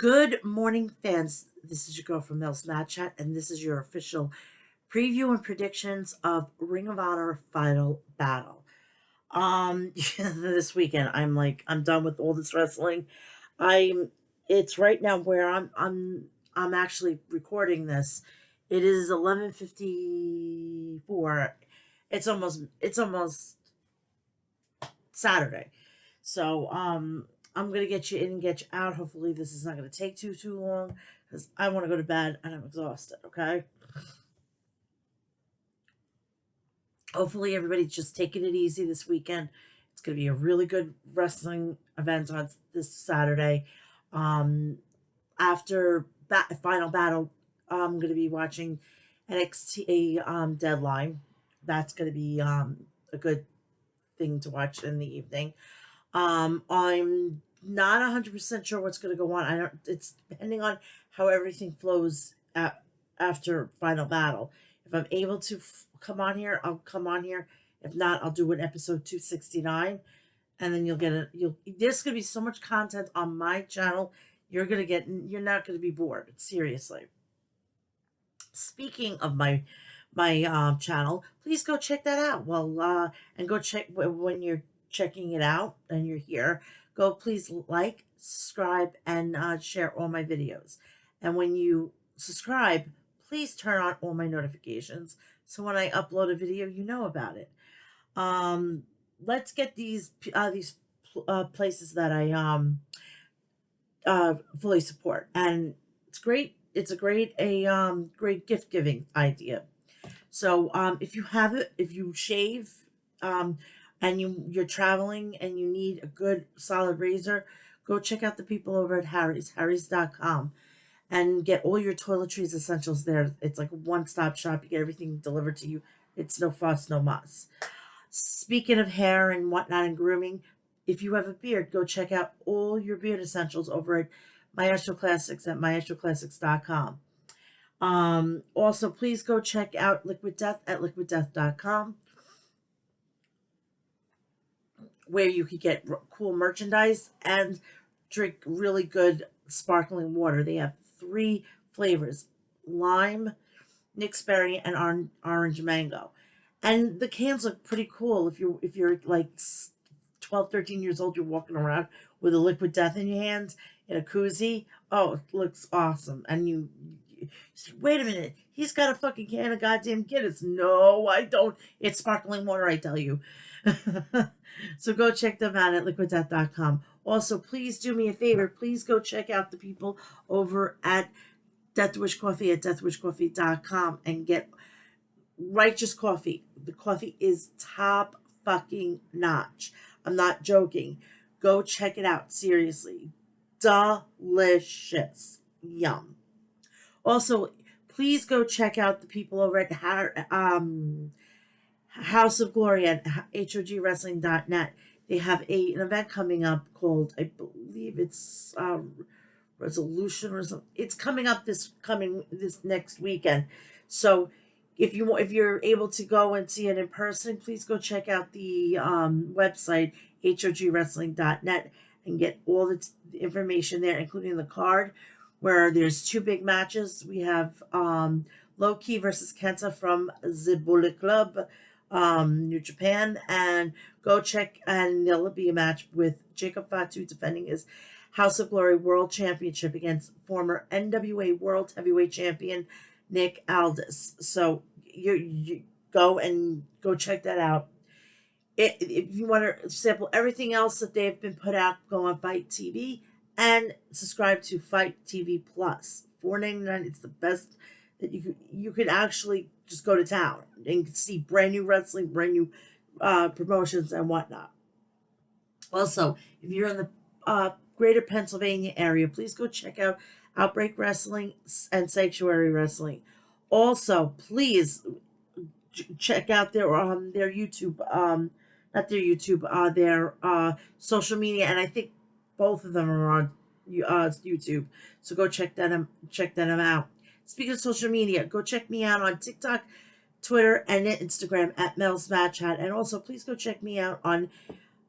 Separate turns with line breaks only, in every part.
Good morning, fans. This is your girl from Mel's Chat, and this is your official preview and predictions of Ring of Honor Final Battle. This weekend, I'm done with all this wrestling. I'm it's right now where I'm actually recording this. It is 11:54. It's almost Saturday. So I'm gonna get you in and get you out. Hopefully this is not gonna take too long because I want to go to bed and I'm exhausted. Okay. Hopefully everybody's just taking it easy this weekend. It's gonna be a really good wrestling event on this Saturday. Um, After final battle, I'm gonna be watching NXT Deadline. That's gonna be a good thing to watch in the evening. I'm not 100% sure what's going to go on. I don't. It's depending on how everything flows after final battle. If I'm able to come on here, I'll come on here. If not, I'll do an episode 269, and then you'll get it. You'll There's going to be so much content on my channel. You're not going to be bored. Seriously. Speaking of my channel, please go check that out. And go check when you're checking it out and you're here. Go please like, subscribe, and share all my videos. And when you subscribe, please turn on all my notifications so when I upload a video, you know about it. Let's get these places that I fully support, and it's great. It's a great gift giving idea. So if you shave, and you're traveling and you need a good solid razor, go check out the people over at Harry's.com and get all your toiletries essentials there. It's like a one-stop shop. You get everything delivered to you. It's no fuss, no muss. Speaking of hair and whatnot and grooming, if you have a beard, go check out all your beard essentials over at Maestro Classics at maestroclassics.com. Also, please go check out Liquid Death at liquiddeath.com, where you could get cool merchandise and drink really good sparkling water. They have 3 flavors: lime, Nick's berry, and orange mango. And the cans look pretty cool. If you're like 12, 13 years old, you're walking around with a Liquid Death in your hand in a koozie. Oh, it looks awesome. And you say, wait a minute, he's got a fucking can of goddamn Guinness. No, I don't. It's sparkling water, I tell you. So go check them out at liquiddeath.com. Also, please do me a favor. Please go check out the people over at Death Wish Coffee at deathwishcoffee.com and get righteous coffee. The coffee is top fucking notch. I'm not joking. Go check it out. Seriously. Delicious. Yum. Also, please go check out the people over at House of Glory at HOGWrestling.net. They have an event coming up called, I believe it's Resolution or something. It's coming up this next weekend. So if you're able to go and see it in person, please go check out the website HOGWrestling.net and get all the information there, including the card, where there's 2 big matches. We have Low Key versus Kenta from the Bullet Club, New Japan, and go check, and there'll be a match with Jacob Fatu defending his House of Glory World Championship against former NWA World Heavyweight Champion Nick Aldis. So you go check that out. If you want to sample everything else that they've been put out, go on Fight TV and subscribe to Fight TV Plus. $4.99. It's the best that you could actually just go to town and see brand new wrestling, brand new promotions and whatnot. Also, if you're in the greater Pennsylvania area, please go check out Outbreak Wrestling and Sanctuary Wrestling. Also, please check out their YouTube, not their YouTube, their social media, and I think both of them are on YouTube. So go check them out. Speaking of social media, go check me out on TikTok, Twitter, and Instagram at Mel's Chat, and also please go check me out on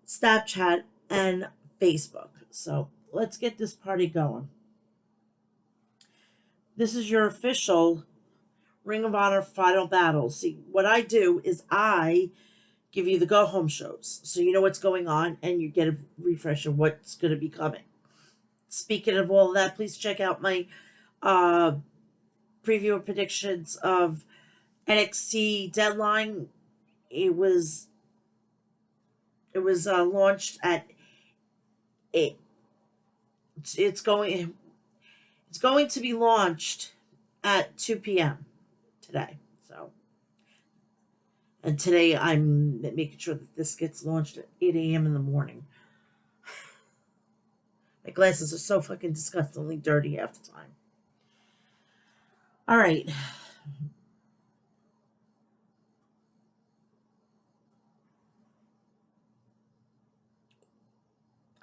Snapchat and Facebook. So let's get this party going. This is your official Ring of Honor final battle. See, what I do is I give you the go home shows so you know what's going on and you get a refresh of what's going to be coming. Speaking of all of that, please check out my uh, preview and predictions of NXT Deadline. It was launched at 8. It's going to be launched at 2 p.m. today. So, and today I'm making sure that this gets launched at 8 a.m. in the morning. My glasses are so fucking disgustingly dirty half the time. All right.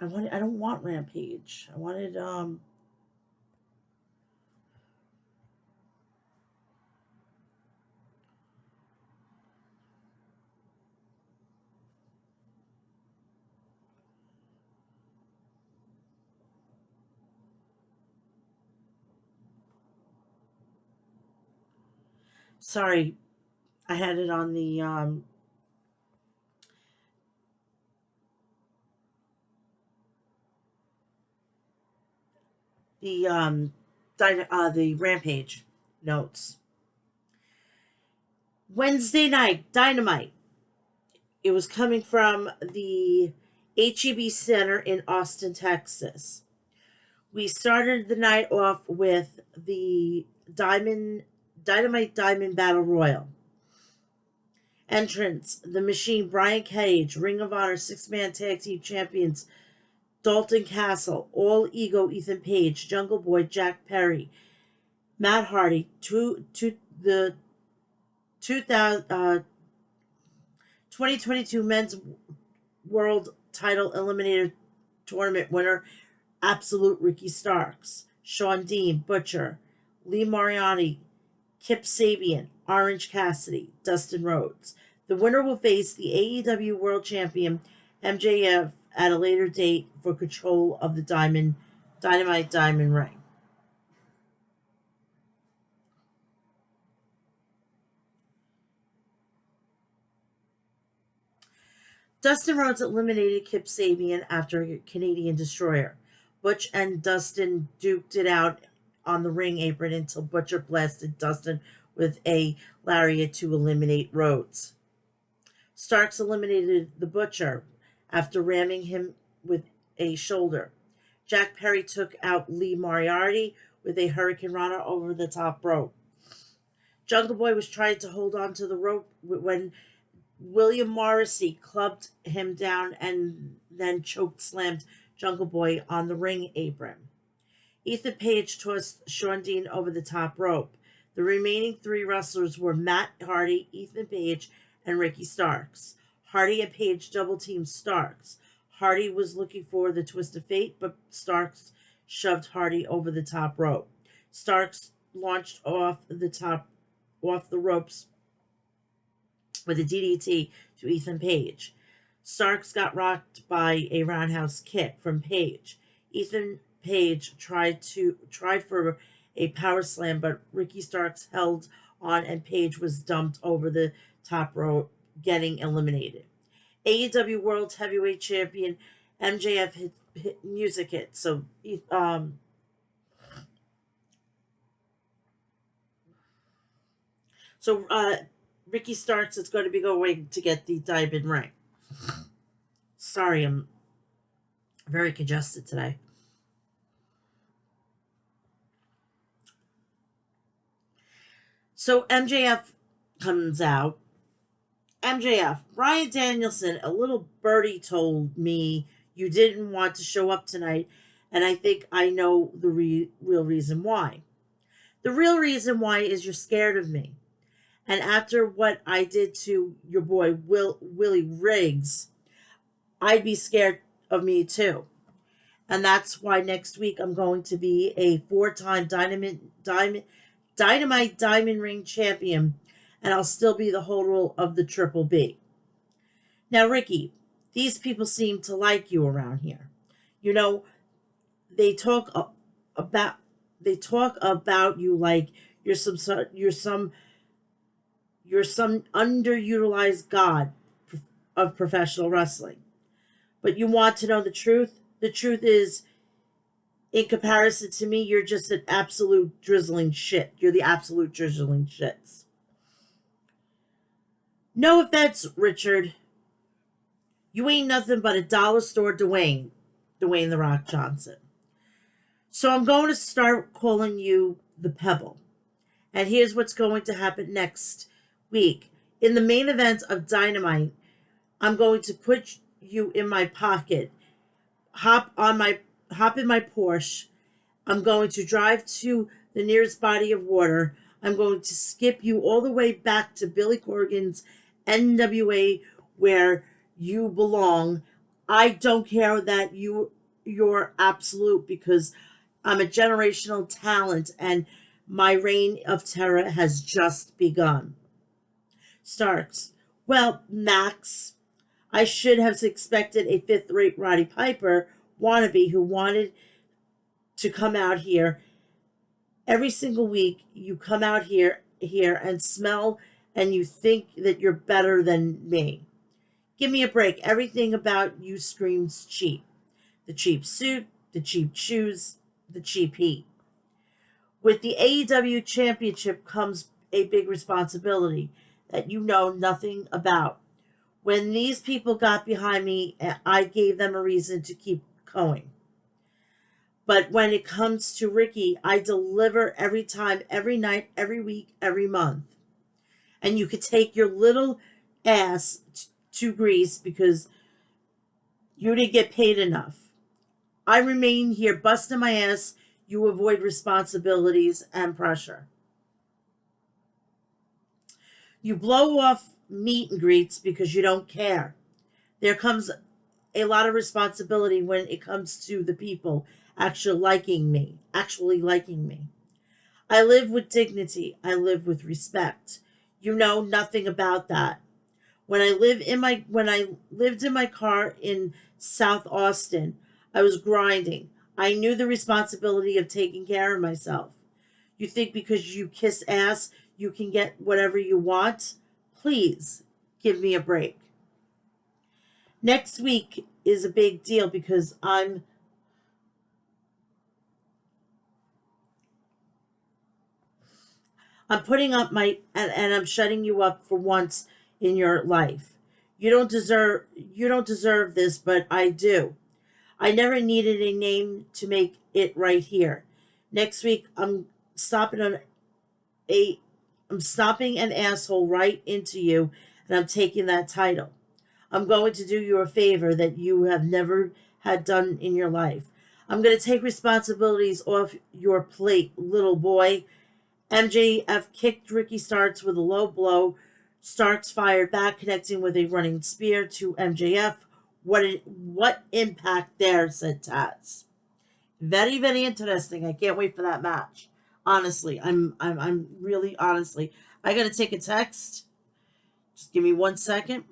I don't want Rampage. I wanted sorry, I had it on the the Rampage notes. Wednesday night, Dynamite. It was coming from the HEB Center in Austin, Texas. We started the night off with the Dynamite Diamond Battle Royal. Entrance: The Machine, Brian Cage, Ring of Honor 6-man tag team champions Dalton Castle, All Ego Ethan Page, Jungle Boy Jack Perry, Matt Hardy, the 2022 Men's World Title Eliminator Tournament winner Absolute Ricky Starks, Sean Dean, Butcher, Lee Moriarty, Kip Sabian, Orange Cassidy, Dustin Rhodes. The winner will face the AEW World Champion MJF at a later date for control of the Dynamite Diamond Ring. Dustin Rhodes eliminated Kip Sabian after a Canadian Destroyer. Butch and Dustin duked it out on the ring apron until Butcher blasted Dustin with a lariat to eliminate Rhodes. Starks eliminated the Butcher after ramming him with a shoulder. Jack Perry took out Lee Moriarty with a Hurricane Rana over the top rope. Jungle Boy was trying to hold on to the rope when William Morrissey clubbed him down and then choke slammed Jungle Boy on the ring apron. Ethan Page tossed Sean Dean over the top rope. The remaining 3 wrestlers were Matt Hardy, Ethan Page, and Ricky Starks. Hardy and Page double teamed Starks. Hardy was looking for the twist of fate, but Starks shoved Hardy over the top rope. Starks launched off the ropes with a DDT to Ethan Page. Starks got rocked by a roundhouse kick from Page. Ethan Page tried for a power slam, but Ricky Starks held on and Page was dumped over the top rope, getting eliminated. AEW World Heavyweight Champion MJF hit music hit. So Ricky Starks is going to be going to get the diamond ring. Sorry, I'm very congested today. So MJF comes out. MJF, Ryan Danielson, a little birdie told me you didn't want to show up tonight, and I think I know the real reason why. The real reason why is you're scared of me. And after what I did to your boy Willie Riggs, I'd be scared of me too. And that's why next week I'm going to be a 4-time Dynamite Diamond Ring champion, and I'll still be the holder of the Triple B. Now, Ricky, these people seem to like you around here. You know, they talk about they talk about you like you're some you're some underutilized god of professional wrestling. But you want to know the truth? The truth is, in comparison to me, you're just an absolute drizzling shit. You're the absolute drizzling shits. No offense, Richard. You ain't nothing but a dollar store Dwayne the Rock Johnson. So I'm going to start calling you the Pebble. And here's what's going to happen next week. In the main event of Dynamite, I'm going to put you in my pocket, hop in my Porsche. I'm going to drive to the nearest body of water. I'm going to skip you all the way back to Billy Corgan's NWA where you belong. I don't care that you're absolute because I'm a generational talent and my reign of terror has just begun. Starks. Well, Max, I should have expected a fifth-rate Roddy Piper wannabe who wanted to come out here every single week. You come out here and smell and you think that you're better than me. Give me a break. Everything about you screams cheap. The cheap suit, the cheap shoes, the cheap heat. With the AEW championship comes a big responsibility that you know nothing about. When these people got behind me, I gave them a reason to keep going. But when it comes to Ricky, I deliver every time, every night, every week, every month. And you could take your little ass to Greece because you didn't get paid enough. I remain here busting my ass. You avoid responsibilities and pressure. You blow off meet and greets because you don't care. There comes a lot of responsibility when it comes to the people actually liking me. I live with dignity. I live with respect. You know nothing about that. When I lived in my car in South Austin, I was grinding. I knew the responsibility of taking care of myself. You think because you kiss ass, you can get whatever you want? Please give me a break. Next week is a big deal because I'm putting up and I'm shutting you up for once in your life. You don't deserve this, but I do. I never needed a name to make it right here. Next week stopping on a I'm stopping an asshole right into you and I'm taking that title. I'm going to do you a favor that you have never had done in your life. I'm going to take responsibilities off your plate, little boy. MJF kicked Ricky Starks with a low blow. Starks fired back, connecting with a running spear to MJF. What impact there, said Taz. Very, very interesting. I can't wait for that match. Honestly, I'm really honestly. I gotta take a text. Just give me 1 second.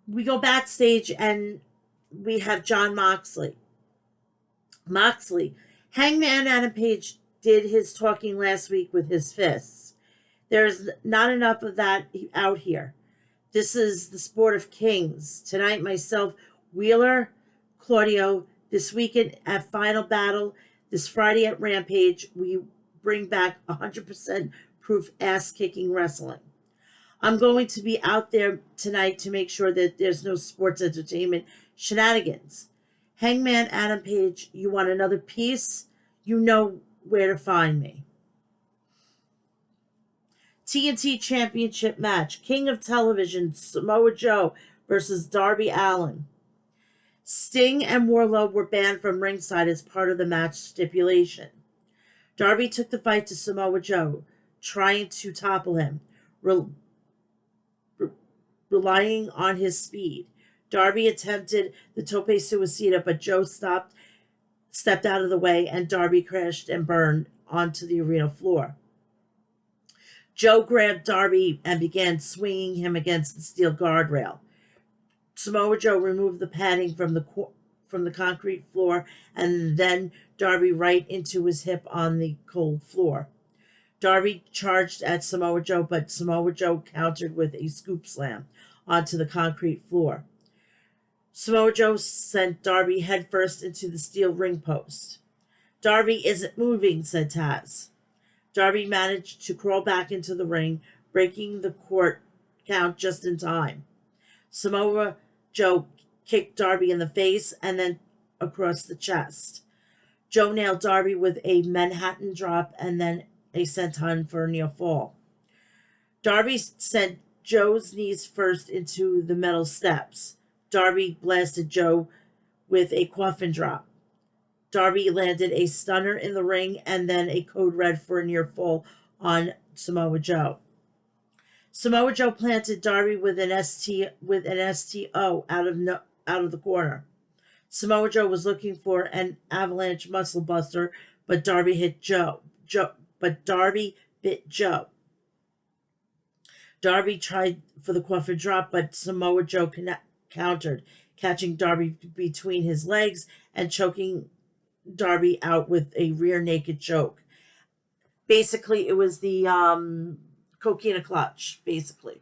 We go backstage and we have John Moxley. Hangman Adam Page did his talking last week with his fists. There's not enough of that out here. This is the sport of kings. Tonight, myself, Wheeler, Claudio, this weekend at Final Battle, this Friday at Rampage, we bring back 100% proof ass-kicking wrestling. I'm going to be out there tonight to make sure that there's no sports entertainment shenanigans. Hangman Adam Page, you want another piece? You know where to find me. TNT Championship match. King of Television, Samoa Joe versus Darby Allin. Sting and Wardlow were banned from ringside as part of the match stipulation. Darby took the fight to Samoa Joe, trying to topple him, relying on his speed. Darby attempted the tope suicida, but Joe stepped out of the way, and Darby crashed and burned onto the arena floor. Joe grabbed Darby and began swinging him against the steel guardrail. Samoa Joe removed the padding from the concrete floor, and then Darby right into his hip on the cold floor. Darby charged at Samoa Joe, but Samoa Joe countered with a scoop slam onto the concrete floor. Samoa Joe sent Darby headfirst into the steel ring post. "Darby isn't moving," said Taz. Darby managed to crawl back into the ring, breaking the count just in time. Samoa Joe kicked Darby in the face and then across the chest. Joe nailed Darby with a Manhattan drop and then a senton for a near fall. Darby sent Joe's knees first into the metal steps. Darby blasted Joe with a coffin drop. Darby landed a stunner in the ring and then a code red for a near fall on Samoa Joe. Samoa Joe planted Darby with an STO out of the corner. Samoa Joe was looking for an avalanche muscle buster, but Darby hit Joe. Darby bit Joe. Darby tried for the coffin drop, but Samoa Joe countered, catching Darby between his legs and choking Darby out with a rear naked choke. Basically, it was the coquina clutch, basically.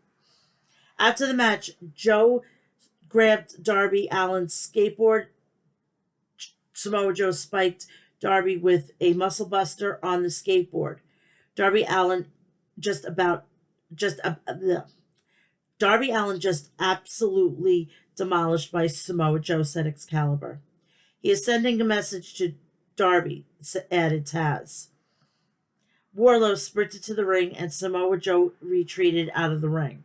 After the match, Joe grabbed Darby Allin's skateboard. Samoa Joe spiked Darby with a muscle buster on the skateboard. Darby Allin just absolutely demolished by Samoa Joe, said Excalibur. "He is sending a message to Darby," added Taz. Wardlow sprinted to the ring, and Samoa Joe retreated out of the ring.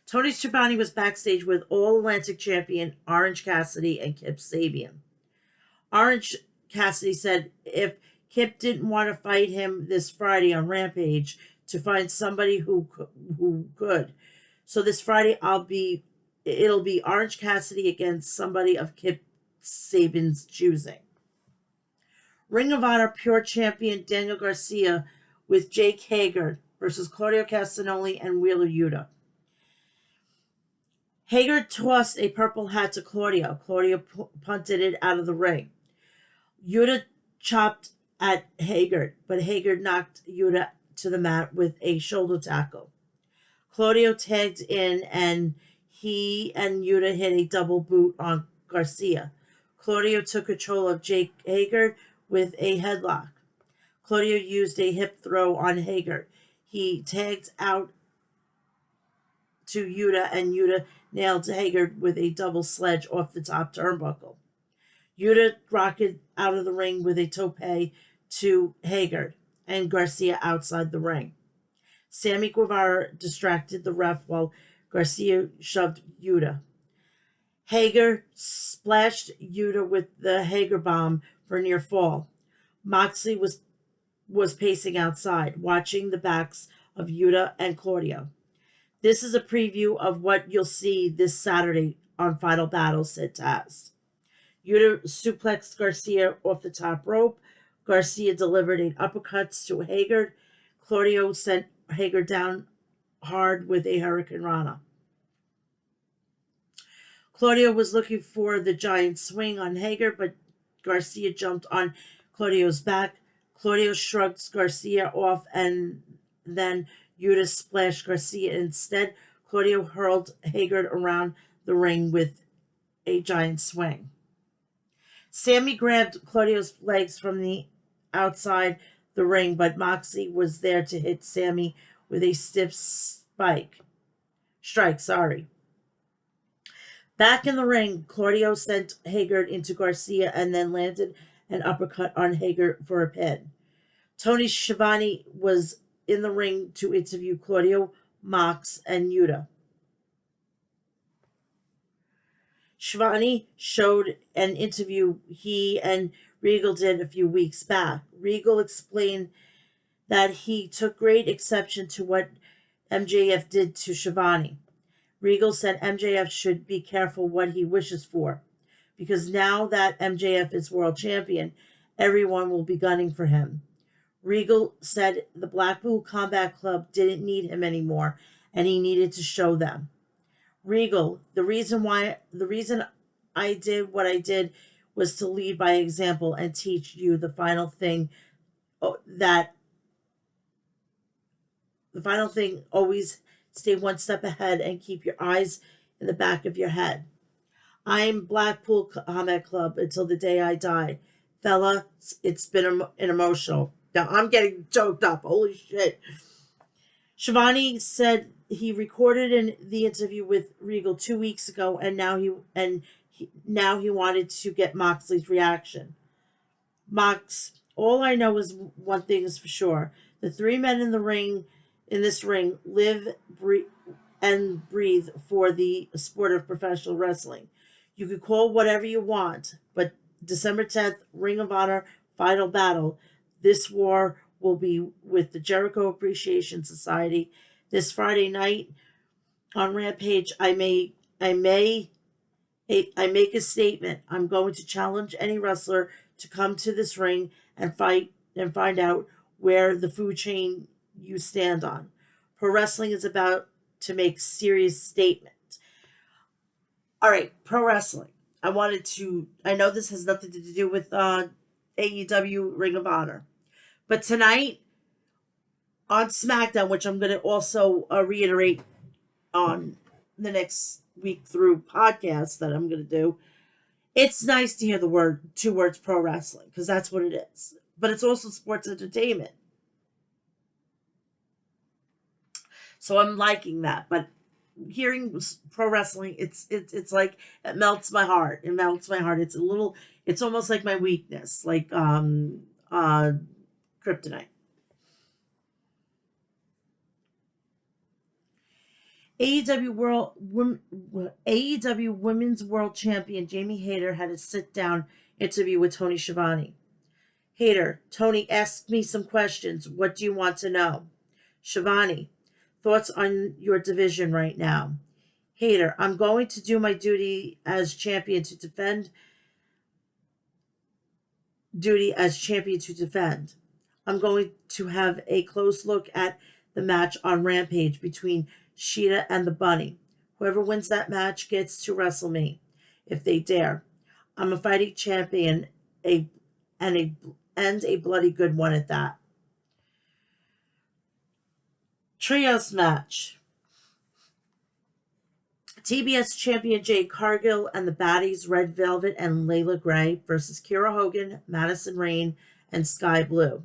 Tony Schiavone was backstage with All-Atlantic champion Orange Cassidy and Kip Sabian. Orange Cassidy said if Kip didn't want to fight him this Friday on Rampage, to find somebody who could. So this Friday it'll be Orange Cassidy against somebody of Kip Sabian's choosing. Ring of Honor Pure Champion Daniel Garcia with Jake Hager versus Claudio Castagnoli and Wheeler Yuta. Hager tossed a purple hat to Claudio. Claudio punted it out of the ring. Yuta chopped at Hager, but Hager knocked Yuta to the mat with a shoulder tackle. Claudio tagged in, and he and Yuta hit a double boot on Garcia. Claudio took control of Jake Hager with a headlock. Claudio used a hip throw on Hager. He tagged out to Yuta, and Yuta nailed Hager with a double sledge off the top turnbuckle. Yuta rocketed out of the ring with a tope to Hager and Garcia outside the ring. Sammy Guevara distracted the ref while Garcia shoved Yuta. Hager splashed Yuta with the Hager bomb for a near fall. Moxley was pacing outside, watching the backs of Yuta and Claudio. "This is a preview of what you'll see this Saturday on Final Battle," said Taz. Yuta suplexed Garcia off the top rope. Garcia delivered an uppercut to Hager. Claudio sent Hager down hard with a Hurricane Rana. Claudio was looking for the giant swing on Hager, but Garcia jumped on Claudio's back. Claudio shrugged Garcia off, and then Yuta splashed Garcia instead. Claudio hurled Hager around the ring with a giant swing. Sammy grabbed Claudio's legs from the outside the ring, but Moxley was there to hit Sammy with a stiff strike. Back in the ring, Claudio sent Hager into Garcia and then landed an uppercut on Hager for a pin. Tony Schiavone was in the ring to interview Claudio, Mox, and Yuta. Schiavone showed an interview he and Regal did a few weeks back. Regal explained that he took great exception to what MJF did to Schiavone. Regal said MJF should be careful what he wishes for, because now that MJF is world champion, everyone will be gunning for him. Regal said the Blackpool Combat Club didn't need him anymore, and he needed to show them. Regal, the reason I did what I did was to lead by example and teach you that the final thing, always stay one step ahead and keep your eyes in the back of your head. I'm Blackpool Combat Club until the day I die. Fella, it's been an emotional. Now I'm getting choked up. Holy shit. Shivani said he recorded the interview with Regal 2 weeks ago, and now he wanted to get Moxley's reaction. Mox, all I know is one thing is for sure: the three men in this ring, live, breathe for the sport of professional wrestling. You could call whatever you want, but December 10th, Ring of Honor Final Battle. This war will be with the Jericho Appreciation Society. This Friday night on Rampage, I make a statement. I'm going to challenge any wrestler to come to this ring and fight and find out where the food chain you stand on. Pro wrestling is about to make serious statements. All right, pro wrestling. I know this has nothing to do with AEW Ring of Honor, but tonight on SmackDown, which I'm going to also reiterate on the next week through podcast that I'm going to do, it's nice to hear the two words pro wrestling, because that's what it is. But it's also sports entertainment. So I'm liking that. But hearing pro wrestling, it's like it melts my heart. It melts my heart. It's almost like my weakness, like kryptonite. AEW Women's World Champion Jamie Hayter had a sit-down interview with Tony Schiavone. Hayter, Tony, ask me some questions. What do you want to know? Schiavone, thoughts on your division right now? Hayter, I'm going to do my duty as champion to defend. I'm going to have a close look at the match on Rampage between Sheeta and the Bunny. Whoever wins that match gets to wrestle me, if they dare. I'm a fighting champion, and a bloody good one at that. Trios match. TBS champion Jade Cargill and the baddies Red Velvet and Layla Gray versus Kiera Hogan, Madison Rayne, and Sky Blue.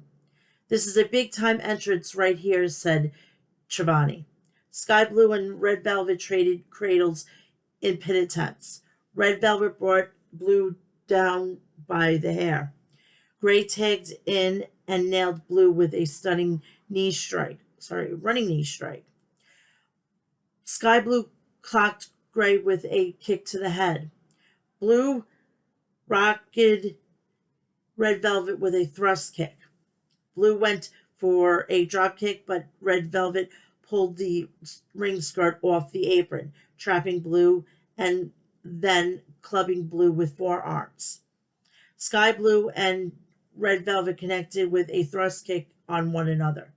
This is a big-time entrance right here, said Schiavone. Sky Blue and Red Velvet traded cradles in pin attempts. Red Velvet brought Blue down by the hair. Gray tagged in and nailed Blue with a stunning running knee strike. Sky Blue clocked Gray with a kick to the head. Blue rocketed Red Velvet with a thrust kick. Blue went for a drop kick, but Red Velvet pulled the ring skirt off the apron, trapping Blue and then clubbing Blue with forearms. Sky Blue and Red Velvet connected with a thrust kick on one another.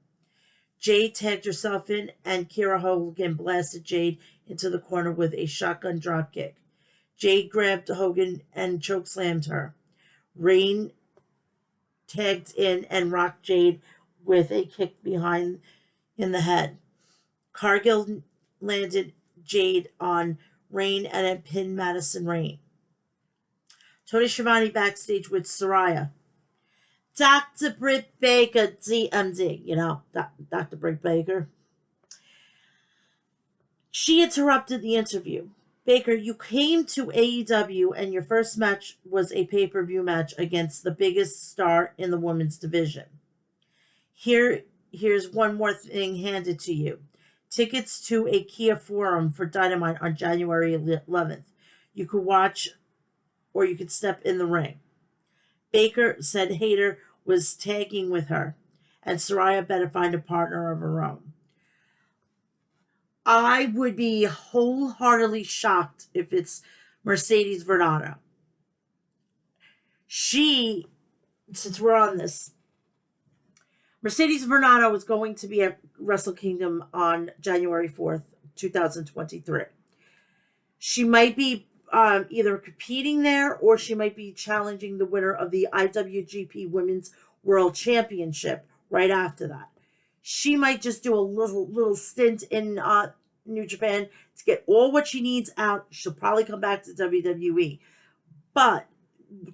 Jade tagged herself in, and Kiera Hogan blasted Jade into the corner with a shotgun drop kick. Jade grabbed Hogan and chokeslammed her. Rayne tagged in and rocked Jade with a kick behind in the head. Cargill landed Jade on Rayne and then pinned Madison Rayne. Tony Schiavone backstage with Saraya. Dr. Britt Baker, DMD, Dr. Britt Baker. She interrupted the interview. Baker, you came to AEW and your first match was a pay-per-view match against the biggest star in the women's division. Here's one more thing handed to you. Tickets to a Kia Forum for Dynamite on January 11th. You could watch or you could step in the ring. Baker said Hayter was tagging with her, and Saraya better find a partner of her own. I would be wholeheartedly shocked if it's Mercedes Vernado. She, since we're on this, Mercedes Vernado is going to be at Wrestle Kingdom on January 4th, 2023. She might be either competing there or she might be challenging the winner of the IWGP Women's World Championship right after that. She might just do a little stint in New Japan to get all what she needs out. She'll probably come back to WWE. But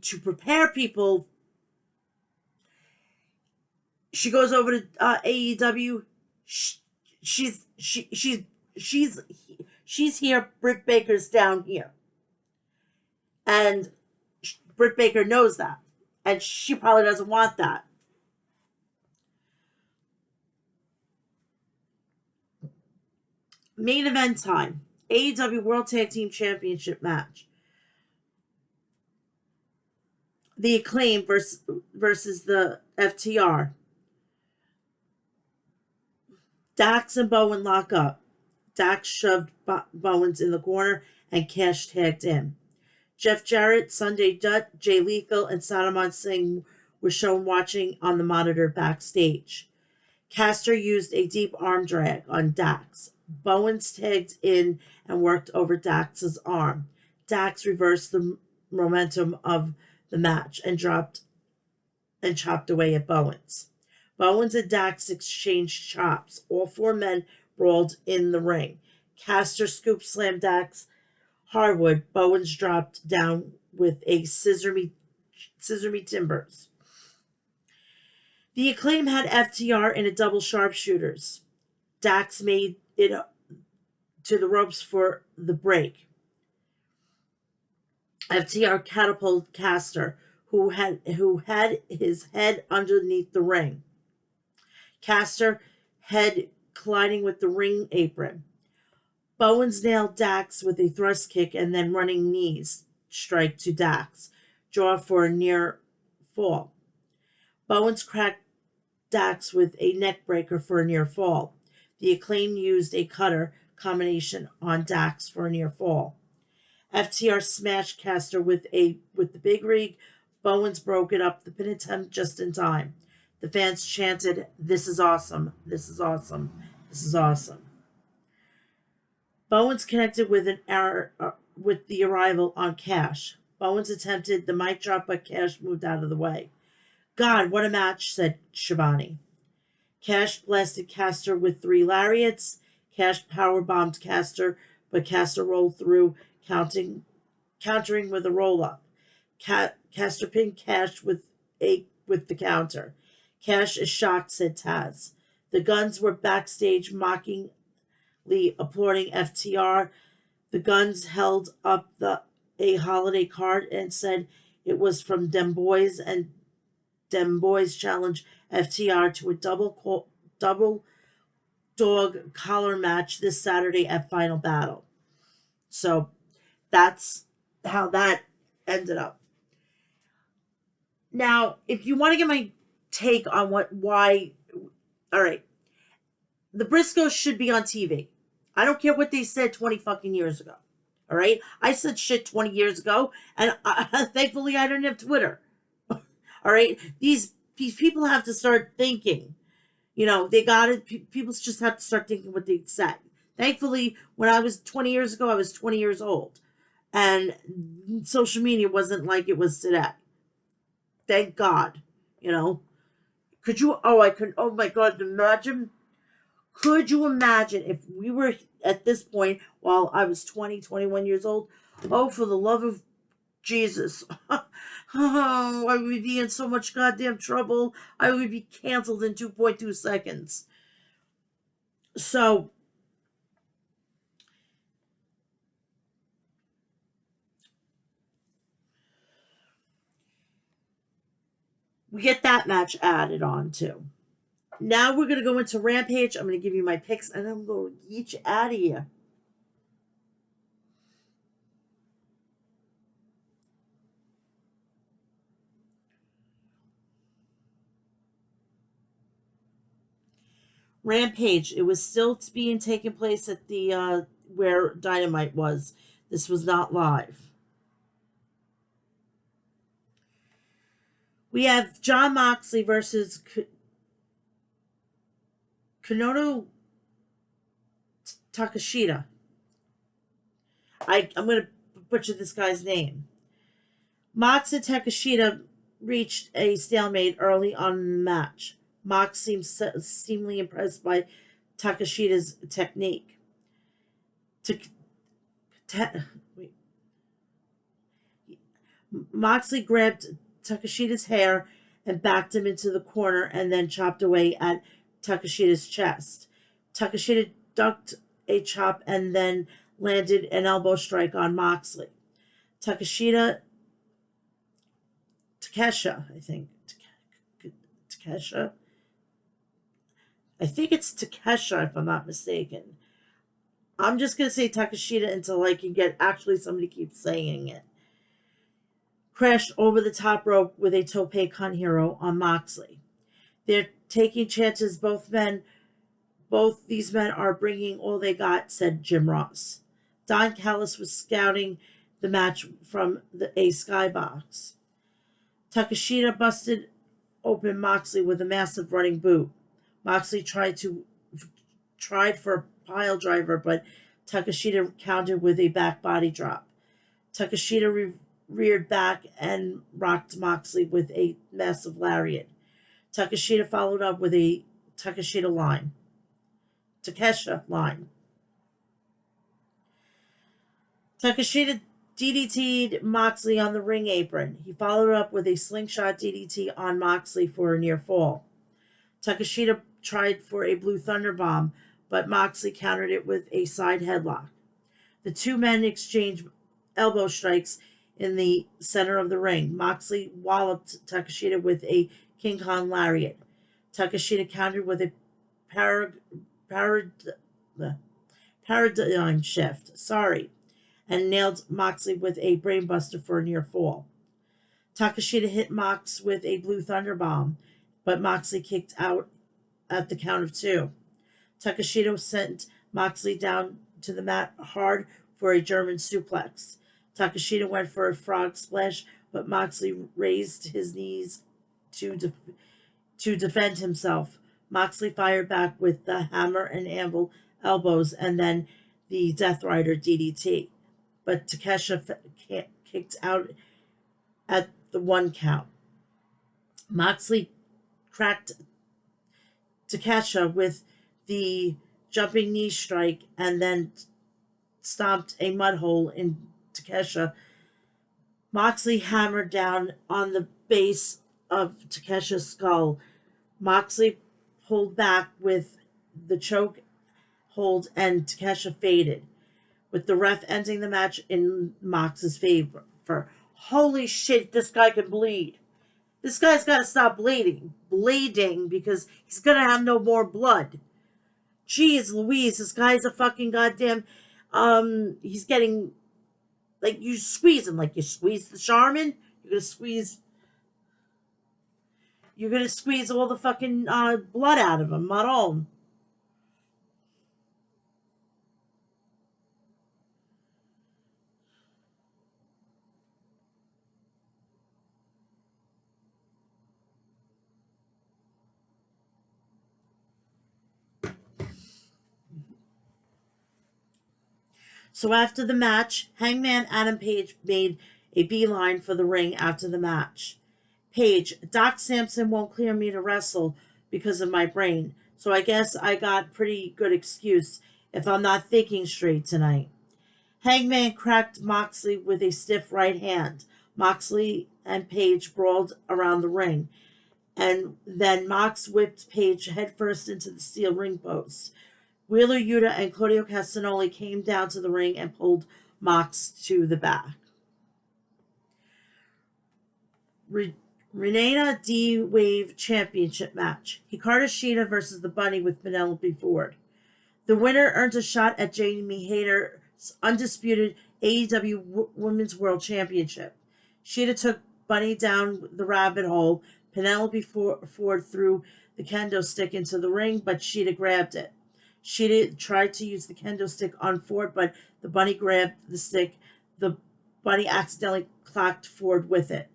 to prepare people, she goes over to AEW. She's she's here. Britt Baker's down here, and Britt Baker knows that, and she probably doesn't want that. Main event time: AEW World Tag Team Championship match. The Acclaim versus the FTR. Dax and Bowen lock up. Dax shoved Bowens in the corner and Cash tagged in. Jeff Jarrett, Sunday Dutt, Jay Lethal, and Sadaman Singh were shown watching on the monitor backstage. Caster used a deep arm drag on Dax. Bowens tagged in and worked over Dax's arm. Dax reversed the momentum of the match and chopped away at Bowens. Bowens and Dax exchanged chops. All four men brawled in the ring. Caster scoop slammed Dax hardwood. Bowens dropped down with a scissor me timbers. The Acclaim had FTR in a double sharpshooters. Dax made it to the ropes for the break. FTR catapulted Caster, who had his head underneath the ring. Caster head colliding with the ring apron. Bowens nailed Dax with a thrust kick and then running knees strike to Dax, draw for a near fall. Bowens cracked Dax with a neck breaker for a near fall. The Acclaim used a cutter combination on Dax for a near fall. FTR smashed Caster with the big rig. Bowens broke it up the pin attempt just in time. The fans chanted, "This is awesome! This is awesome! This is awesome!" Bowens connected with with the arrival on Cash. Bowens attempted the mic drop, but Cash moved out of the way. "God, what a match," said Shivani. Cash blasted Caster with 3 lariats. Cash powerbombed Caster, but Caster rolled through, countering with a roll-up. Caster pinned Cash with the counter. "Cash is shocked," said Taz. The Guns were backstage mockingly applauding FTR. The Guns held up a holiday card and said it was from Dem Boys, and Dem Boys challenged FTR to a double dog collar match this Saturday at Final Battle. So that's how that ended up. Now, if you want to get my take on why, all right, the Briscoes should be on TV. I don't care what they said 20 fucking years ago. All right, I said shit 20 years ago, and thankfully I didn't have Twitter. All right, these people have to start thinking. They got it. People just have to start thinking what they said. Thankfully, when I was 20 years ago, I was 20 years old, and social media wasn't like it was today. Thank God. Could you? I could. Oh my God! Imagine. Could you imagine if we were at this point while I was 20, 21 years old? Oh, for the love of Jesus. Oh, I would be in so much goddamn trouble. I would be canceled in 2.2 seconds. So, we get that match added on too. Now we're going to go into Rampage. I'm going to give you my picks and I'm going to get you out of here. Rampage. It was still being taken place at the where Dynamite was. This was not live. We have John Moxley versus Kanono Takeshita. I'm going to butcher this guy's name. Mox and Takeshita reached a stalemate early on in the match. Mox seemingly impressed by Takeshita's technique. Moxley grabbed Takeshita's hair and backed him into the corner and then chopped away at Takeshita's chest. Takeshita ducked a chop and then landed an elbow strike on Moxley. Takesha, I think. Takesha. I think it's Takesha, if I'm not mistaken. I'm just going to say Takeshita until I can get actually somebody keeps saying it. Crashed over the top rope with a tope con hero on Moxley. They're taking chances. Both these men are bringing all they got, said Jim Ross. Don Callis was scouting the match from a skybox. Takeshita busted open Moxley with a massive running boot. Moxley tried for a pile driver, but Takeshita countered with a back body drop. Takeshita reared back and rocked Moxley with a massive lariat. Takeshita followed up with a Takesha line. Takeshita DDT'd Moxley on the ring apron. He followed up with a slingshot DDT on Moxley for a near fall. Takeshita tried for a Blue Thunder Bomb, but Moxley countered it with a side headlock. The two men exchanged elbow strikes in the center of the ring. Moxley walloped Takeshita with a King Kong lariat. Takeshita countered with a paradigm shift. And nailed Moxley with a brainbuster for a near fall. Takeshita hit Mox with a Blue Thunder Bomb, but Moxley kicked out at the count of 2. Takeshita sent Moxley down to the mat hard for a German suplex. Takeshita went for a frog splash, but Moxley raised his knees to defend himself. Moxley fired back with the hammer and anvil elbows and then the Death Rider DDT. But Takesha kicked out at the 1 count. Moxley cracked Takesha with the jumping knee strike and then stomped a mud hole in Takesha. Moxley hammered down on the base of Takesha's skull. Moxley pulled back with the choke hold and Takesha faded, with the ref ending the match in Mox's favor. Holy shit, this guy can bleed. This guy's got to stop bleeding because he's going to have no more blood. Jeez Louise, this guy's a fucking goddamn, he's getting, like, you squeeze him, like you squeeze the Charmin, you're going to squeeze all the fucking blood out of him, marron. So after the match, Hangman Adam Page made a beeline for the ring after the match. Page, Doc Samson won't clear me to wrestle because of my brain, so I guess I got pretty good excuse if I'm not thinking straight tonight. Hangman cracked Moxley with a stiff right hand. Moxley and Page brawled around the ring, and then Mox whipped Page headfirst into the steel ring post. Wheeler Yuta and Claudio Castagnoli came down to the ring and pulled Mox to the back. Renata D-Wave Championship match. Hikaru Shida versus the Bunny with Penelope Ford. The winner earns a shot at Jamie Hayter's undisputed AEW Women's World Championship. Shida took Bunny down the rabbit hole. Penelope Ford threw the kendo stick into the ring, but Sheeta grabbed it. Sheeta tried to use the kendo stick on Ford, but the bunny grabbed the stick. The bunny accidentally clocked Ford with it.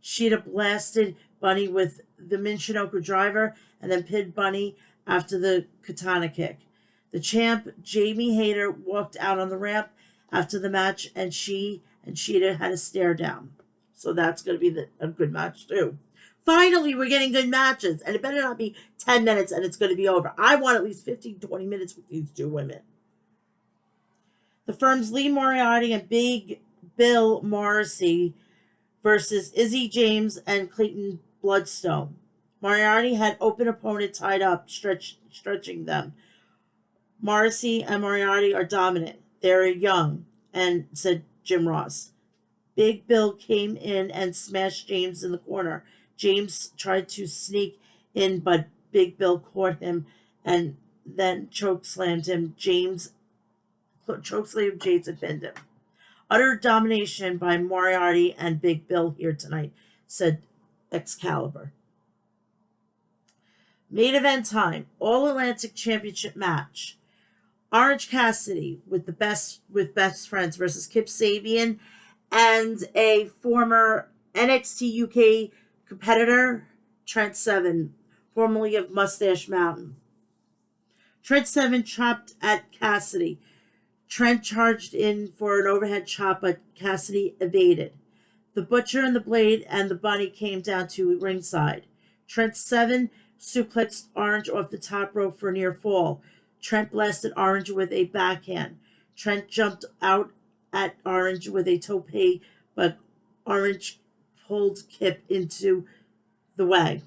Sheeta blasted Bunny with the Michinoku driver and then pinned Bunny after the katana kick. The champ, Jamie Hayter, walked out on the ramp after the match, and she and Sheeta had a stare down. So that's going to be a good match, too. Finally, we're getting good matches, and it better not be 10 minutes and it's going to be over. I want at least 15, 20 minutes with these two women. The firm's Lee Moriarty and Big Bill Morrissey versus Izzy James and Clayton Bloodstone. Moriarty had open opponent tied up, stretching them. Morrissey and Moriarty are dominant. They're young, and said Jim Ross. Big Bill came in and smashed James in the corner. James tried to sneak in, but Big Bill caught him and then chokeslammed him. James and pinned him. Utter domination by Moriarty and Big Bill here tonight, said Excalibur. Main event time. All Atlantic Championship match. Orange Cassidy with best friends versus Kip Sabian and a former NXT UK competitor, Trent Seven, formerly of Mustache Mountain. Trent Seven chopped at Cassidy. Trent charged in for an overhead chop, but Cassidy evaded. The Butcher and the Blade and the Bunny came down to ringside. Trent Seven suplexed Orange off the top rope for a near fall. Trent blasted Orange with a backhand. Trent jumped out at Orange with a tope, but Orange pulled Kip into the way.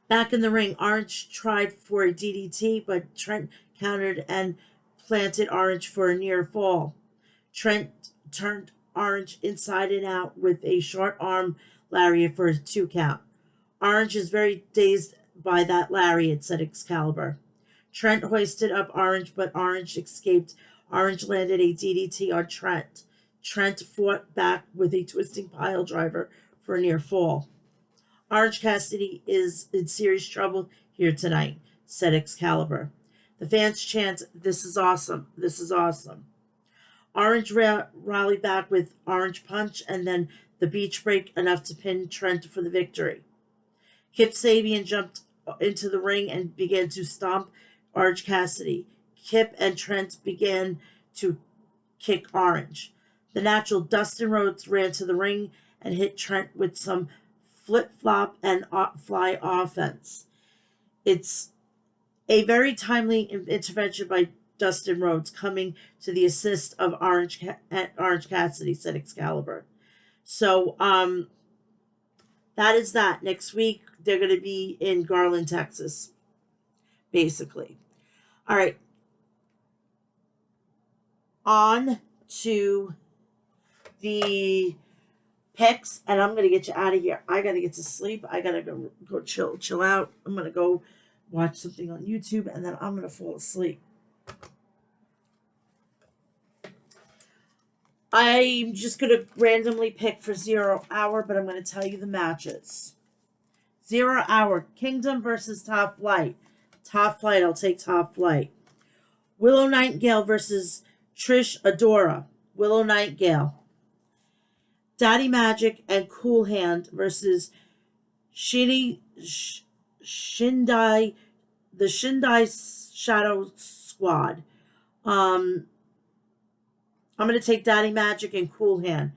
Back in the ring, Orange tried for a DDT, but Trent countered and planted Orange for a near fall. Trent turned Orange inside and out with a short arm lariat for a 2 count. Orange is very dazed by that lariat, said Excalibur. Trent hoisted up Orange, but Orange escaped. Orange landed a DDT on Trent. Trent fought back with a twisting pile driver for a near fall. Orange Cassidy is in serious trouble here tonight, said Excalibur. The fans chant, "This is awesome, this is awesome." Orange rallied back with Orange Punch and then the beach break, enough to pin Trent for the victory. Kip Sabian jumped into the ring and began to stomp Orange Cassidy. Kip and Trent began to kick Orange. The natural Dustin Rhodes ran to the ring and hit Trent with some flip-flop and fly offense. It's a very timely intervention by Dustin Rhodes, coming to the assist of Orange Cassidy, said Excalibur. So that is that. Next week, they're going to be in Garland, Texas, basically. All right. On to the picks, and I'm going to get you out of here. I got to get to sleep. I got to go chill out. I'm going to go watch something on YouTube, and then I'm going to fall asleep. I'm just going to randomly pick for 0 Hour, but I'm going to tell you the matches. 0 Hour, Kingdom versus Top Flight. Top Flight, I'll take Top Flight. Willow Nightingale versus Trish Adora. Willow Nightingale. Daddy Magic and Cool Hand versus Shindai, the Shindai Shadow Squad. I'm going to take Daddy Magic and Cool Hand.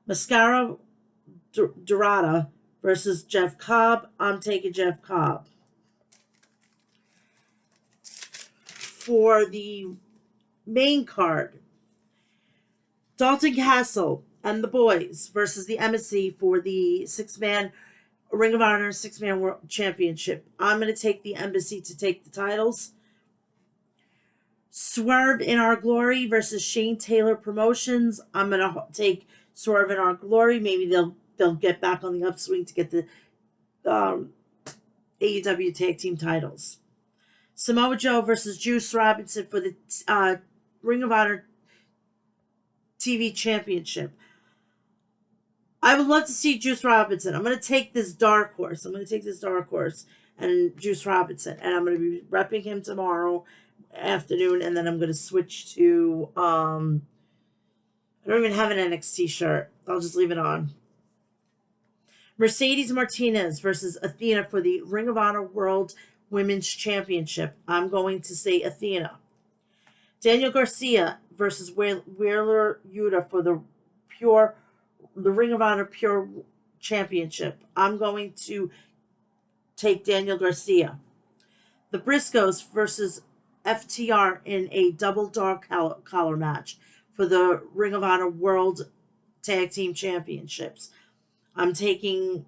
Mascara Dorada versus Jeff Cobb. I'm taking Jeff Cobb. For the main card, Dalton Castle and the Boys versus the Embassy for the Ring of Honor 6-man World Championship. I'm going to take the Embassy to take the titles. Swerve in Our Glory versus Shane Taylor Promotions. I'm going to take Swerve in Our Glory. Maybe they'll get back on the upswing to get the AEW Tag Team titles. Samoa Joe versus Juice Robinson for the Ring of Honor TV Championship. I would love to see Juice Robinson. I'm going to take this dark horse. And Juice Robinson, and I'm going to be repping him tomorrow afternoon, and then I'm going to switch to I don't even have an NXT shirt. I'll just leave it on. Mercedes Martinez versus Athena for the Ring of Honor World Women's Championship. I'm going to say Athena. Daniel Garcia versus Wheeler Yuta for the Ring of Honor Pure Championship. I'm going to take Daniel Garcia. The Briscoes versus FTR in a double dog collar match for the Ring of Honor World Tag Team Championships. I'm actually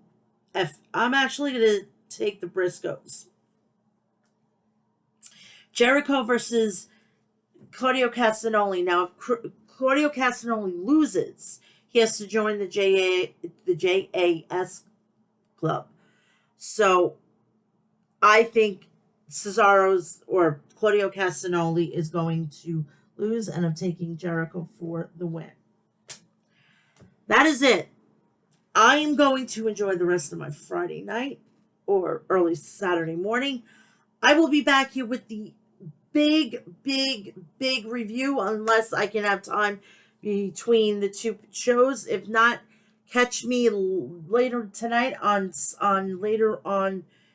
going to take the Briscoes. Jericho versus Claudio Castagnoli. Now, if Claudio Castagnoli loses, he has to join the JAS club. So, I think Cesaro's or Claudio Castagnoli is going to lose, and I'm taking Jericho for the win. That is it. I am going to enjoy the rest of my Friday night or early Saturday morning. I will be back here with the big review unless I can have time between the two shows. If not, catch me later tonight on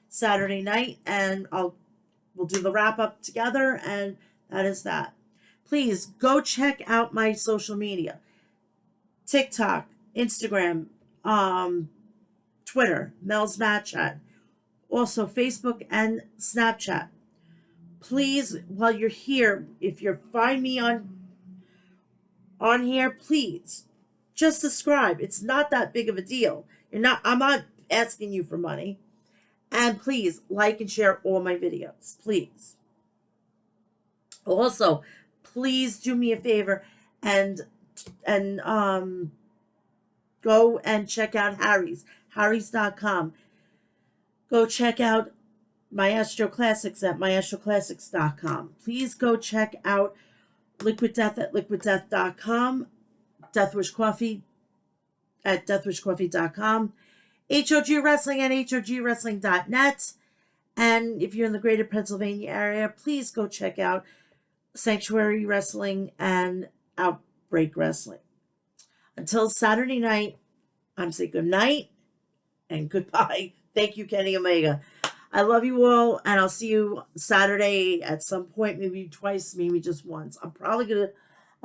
Saturday night, and we'll do the wrap up together, and that is that. Please go check out my social media: TikTok, Instagram, Twitter, Mel'S Match Chat, also Facebook and Snapchat. Please, while you're here, if you find me on here, please just subscribe. It's not that big of a deal. I'm not asking you for money. And please like and share all my videos, please. Also, please do me a favor and go and check out Harry's.com. Go check out Maestro Classics at maestroclassics.com. Please go check out Liquid Death at liquiddeath.com, Deathwish Coffee at deathwishcoffee.com, HOG Wrestling at hogwrestling.net. And if you're in the greater Pennsylvania area, please go check out Sanctuary Wrestling and Outbreak Wrestling. Until Saturday night, I'm saying good night and goodbye. Thank you, Kenny Omega. I love you all, and I'll see you Saturday at some point, maybe twice, maybe just once. I'm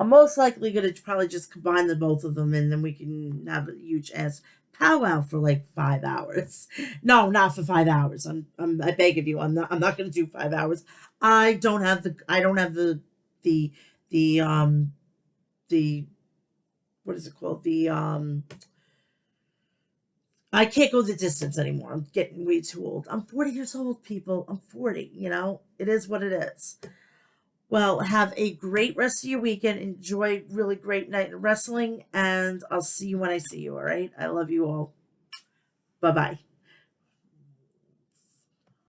most likely gonna probably just combine the both of them, and then we can have a huge ass powwow for like 5 hours. No, not for 5 hours. I beg of you. I'm not gonna do 5 hours. I don't have the what is it called? I can't go the distance anymore. I'm getting way too old. I'm 40 years old, people. I'm 40, It is what it is. Well, have a great rest of your weekend. Enjoy really great night of wrestling, and I'll see you when I see you, all right? I love you all. Bye-bye.